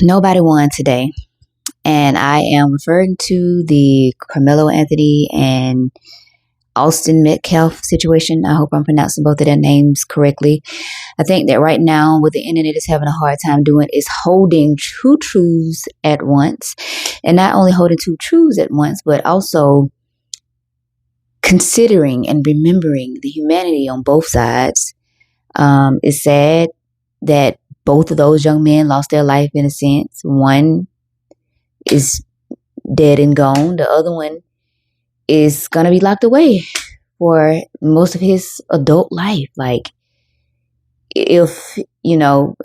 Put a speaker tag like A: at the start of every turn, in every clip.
A: Nobody won today. And I am referring to the Karmelo Anthony and Austin Metcalf situation. I hope I'm pronouncing both of their names correctly. I think that right now what the internet is having a hard time doing is holding two truths at once. And not only holding two truths at once, but also considering and remembering the humanity on both sides. It's sad that both of those young men lost their life in a sense. One is dead and gone. The other one is going to be locked away for most of his adult life. Like, if,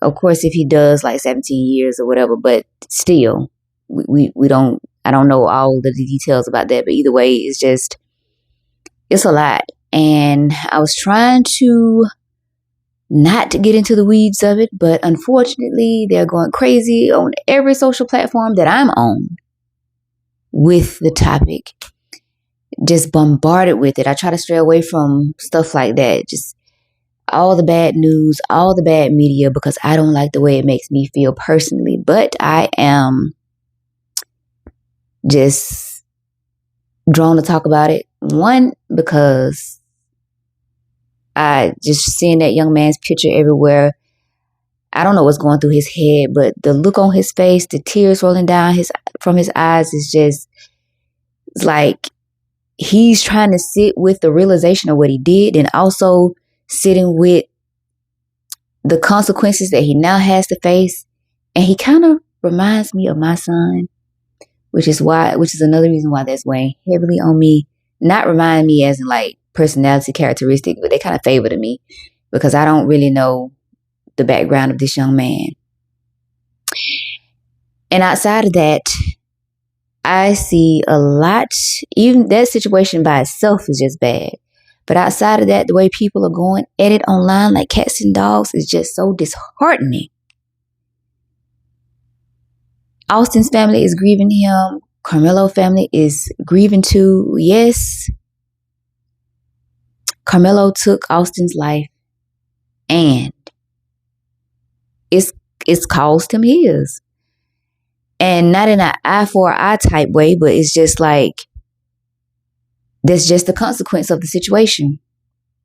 A: of course, if he does like 17 years or whatever, but still, we don't, I don't know all the details about that, but either way, it's a lot. And I was trying to not to get into the weeds of it, but unfortunately, they're going crazy on every social platform that I'm on with the topic. Just bombarded with it. I try to stray away from stuff like that. Just all the bad news, all the bad media, because I don't like the way it makes me feel personally. But I am just drawn to talk about it. One, because I just seeing that young man's picture everywhere. I don't know what's going through his head, but the look on his face, the tears rolling down from his eyes is just, it's like he's trying to sit with the realization of what he did and also sitting with the consequences that he now has to face. And he kind of reminds me of my son, which is another reason why that's weighing heavily on me. Not remind me as in like personality characteristic, but they kind of favor to me because I don't really know the background of this young man. And outside of that, I see a lot, even that situation by itself is just bad. But outside of that, the way people are going at it online like cats and dogs is just so disheartening. Austin's family is grieving him. Karmelo family is grieving too. Yes, Karmelo took Austin's life and it's caused him his. And not in an eye for an eye type way, but it's just like, that's just the consequence of the situation,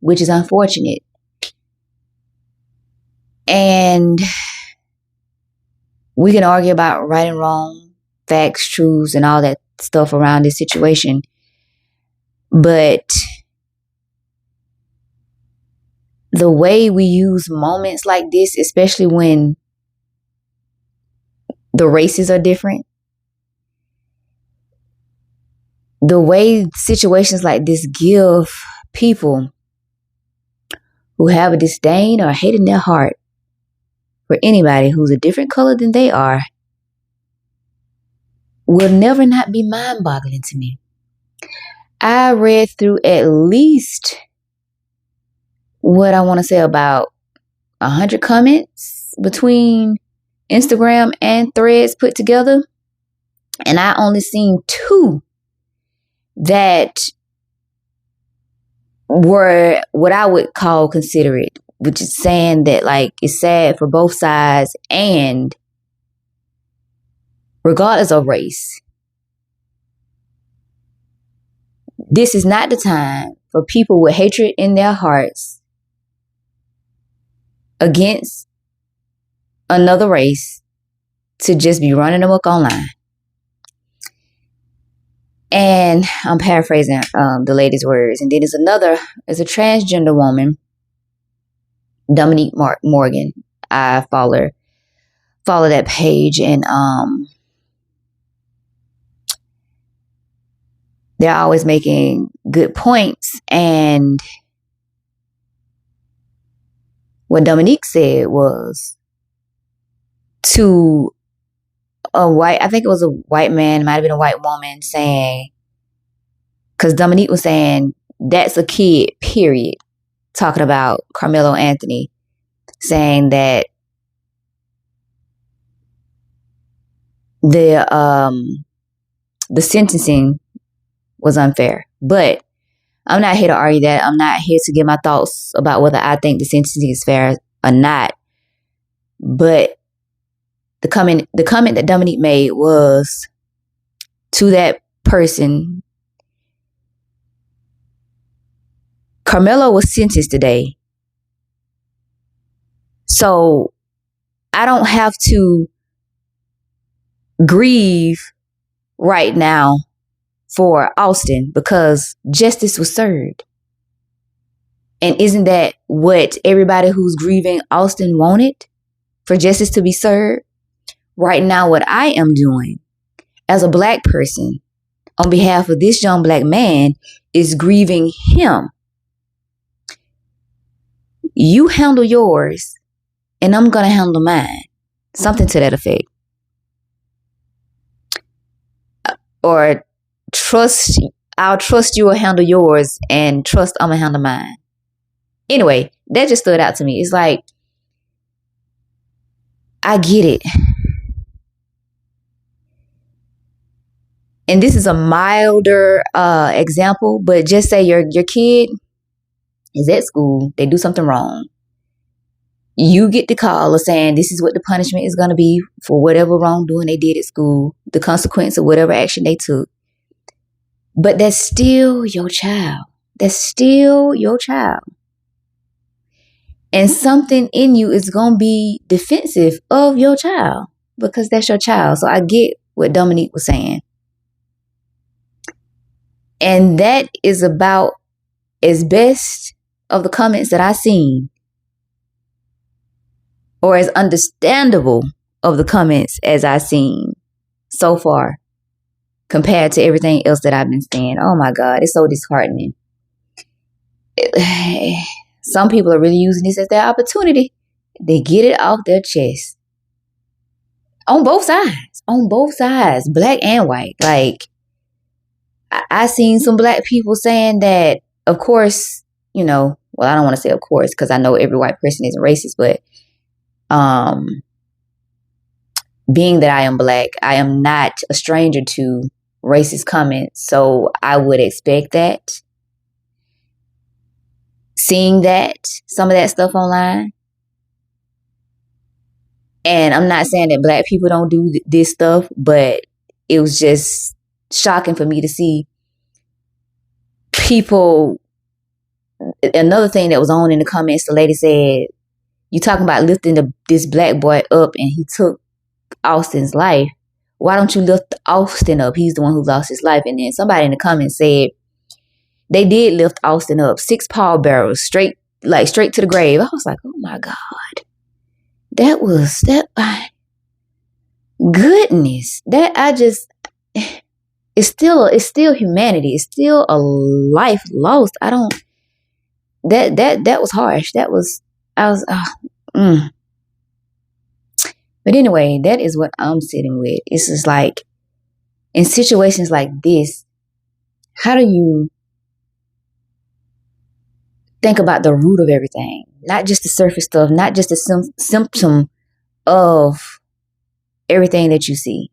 A: which is unfortunate. And we can argue about right and wrong, facts, truths, and all that stuff around this situation. But the way we use moments like this, especially when the races are different, the way situations like this give people who have a disdain or hate in their heart for anybody who's a different color than they are will never not be mind-boggling to me. I read through at least what I want to say about 100 comments between Instagram and Threads put together. And I only seen 2 that were what I would call considerate, which is saying that like it's sad for both sides and regardless of race, this is not the time for people with hatred in their hearts against another race to just be running amok online. And I'm paraphrasing the lady's words. And then there's a transgender woman, Dominique Morgan. I follow that page, and they're always making good points. And what Dominique said was to I think it was a white man, might have been a white woman, saying, because Dominique was saying, that's a kid, period. Talking about Karmelo Anthony, saying that the sentencing was unfair. But I'm not here to argue that. I'm not here to give my thoughts about whether I think the sentencing is fair or not. But the comment that Dominique made was to that person. Karmelo was sentenced today. So I don't have to grieve right now for Austin because justice was served. And isn't that what everybody who's grieving Austin wanted? For justice to be served? Right now, what I am doing as a Black person on behalf of this young Black man is grieving him. You handle yours and I'm going to handle mine. Something to that effect. Or I'll trust you will handle yours and trust I'm going to handle mine. Anyway, that just stood out to me. It's like, I get it. And this is a milder example, but just say your kid is at school, they do something wrong. You get the call of saying this is what the punishment is going to be for whatever wrongdoing they did at school, the consequence of whatever action they took. But that's still your child. That's still your child. And something in you is going to be defensive of your child because that's your child. So I get what Dominique was saying. And that is about as best of the comments that I seen, or as understandable of the comments as I seen so far compared to everything else that I've been seeing. Oh my God, it's so disheartening. Some people are really using this as their opportunity. They get it off their chest. On both sides, Black and white. Like, I seen some Black people saying that, of course, you know, well, I don't want to say of course, because I know every white person isn't racist, but being that I am Black, I am not a stranger to racist comments. So I would expect that. Seeing that, some of that stuff online. And I'm not saying that Black people don't do this stuff, but it was just shocking for me to see people. Another thing that was on in the comments, the lady said, you talking about lifting this Black boy up and he took Austin's life. Why don't you lift Austin up? He's the one who lost his life. And then somebody in the comments said they did lift Austin up, 6 pallbearers, straight to the grave. I was like, oh my God. Goodness. It's still humanity. It's still a life lost. That was harsh. But anyway, that is what I'm sitting with. It's just like, in situations like this, how do you think about the root of everything? Not just the surface stuff, not just the symptom of everything that you see,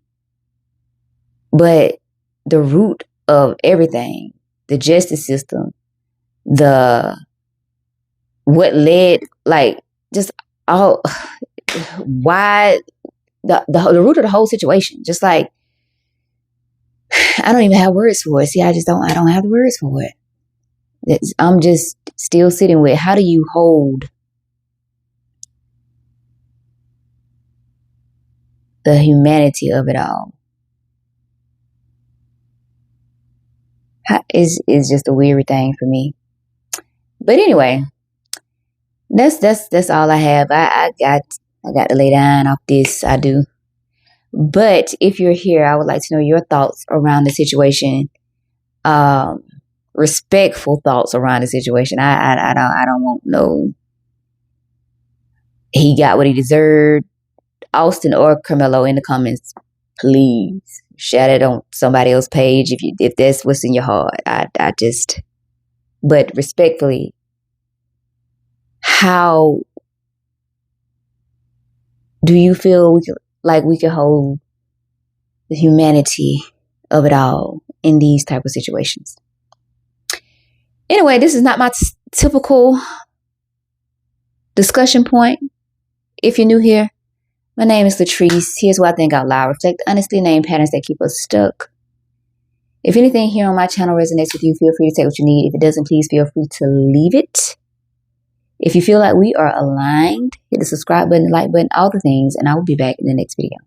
A: but the root of everything, the justice system, what led, like, just all, why, the root of the whole situation. Just like, I don't even have words for it. See, I don't have the words for it. I'm just still sitting with, how do you hold the humanity of it all? Is just a weird thing for me. But anyway, that's all I have. I got to lay down off this. I do. But if you're here, I would like to know your thoughts around the situation. Respectful thoughts around the situation. I don't want no, he got what he deserved. Austin or Karmelo, in the comments, please share it on somebody else's page if that's what's in your heart. But respectfully, how do you feel we could hold the humanity of it all in these type of situations? Anyway, this is not my typical discussion point. If you're new here, My name is Latrice. Here's what I think out loud. Reflect honestly, name patterns that keep us stuck. If anything here on my channel resonates with you, feel free to take what you need. If it doesn't, please feel free to leave it. If you feel like we are aligned, hit the subscribe button, the like button, all the things, and I will be back in the next video.